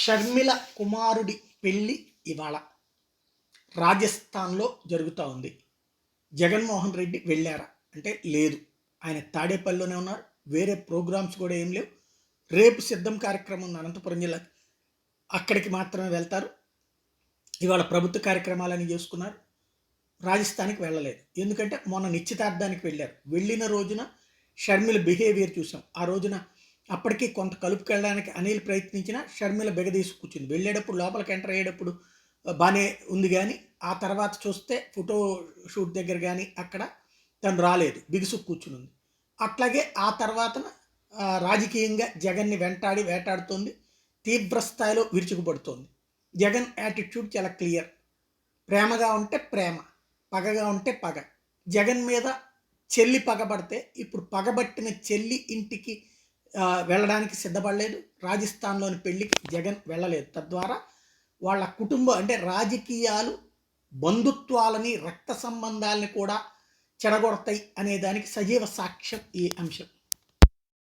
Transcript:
షర్మిల కుమారుడి పెళ్ళి ఇవాళ రాజస్థాన్లో జరుగుతూ ఉంది. జగన్మోహన్ రెడ్డి వెళ్ళారా అంటే లేదు, ఆయన తాడేపల్లిలోనే ఉన్నారు. వేరే ప్రోగ్రామ్స్ కూడా ఏం లేవు. రేపు సిద్ధం కార్యక్రమం ఉంది అనంతపురం జిల్లా, అక్కడికి మాత్రమే వెళ్తారు. ఇవాళ ప్రభుత్వ కార్యక్రమాలని చేసుకున్నారు. రాజస్థాన్కి వెళ్ళలేదు, ఎందుకంటే మొన్న నిశ్చితార్థానికి వెళ్ళారు. వెళ్ళిన రోజున షర్మిల బిహేవియర్ చూసాం. ఆ రోజున అప్పటికి కొంత కలుపుకెళ్ళడానికి అనిల్ ప్రయత్నించిన షర్మిల బెగదీసి కూర్చుంది. వెళ్ళేటప్పుడు లోపలికి ఎంటర్ అయ్యేటప్పుడు బాగానే ఉంది, కానీ ఆ తర్వాత చూస్తే ఫోటో షూట్ దగ్గర కానీ అక్కడ తను రాలేదు, బిగుసు కూర్చుని ఉంది. అట్లాగే ఆ తర్వాత రాజకీయంగా జగన్ని వేటాడుతోంది, తీవ్ర స్థాయిలో విరుచుకుపడుతోంది. జగన్ యాటిట్యూడ్ చాలా క్లియర్. ప్రేమగా ఉంటే ప్రేమ, పగగా ఉంటే పగ. జగన్ మీద చెల్లి పగబడితే ఇప్పుడు పగబట్టిన చెల్లి ఇంటికి వెళ్ళడానికి సిద్ధపడలేదు. రాజస్థాన్లోని పెళ్లికి జగన్ వెళ్ళలేదు. తద్వారా వాళ్ళ కుటుంబం అంటే రాజకీయాలు బంధుత్వాలని, రక్త సంబంధాలని కూడా చెడగొడతాయి అనే దానికి సజీవ సాక్ష్యం ఈ అంశం.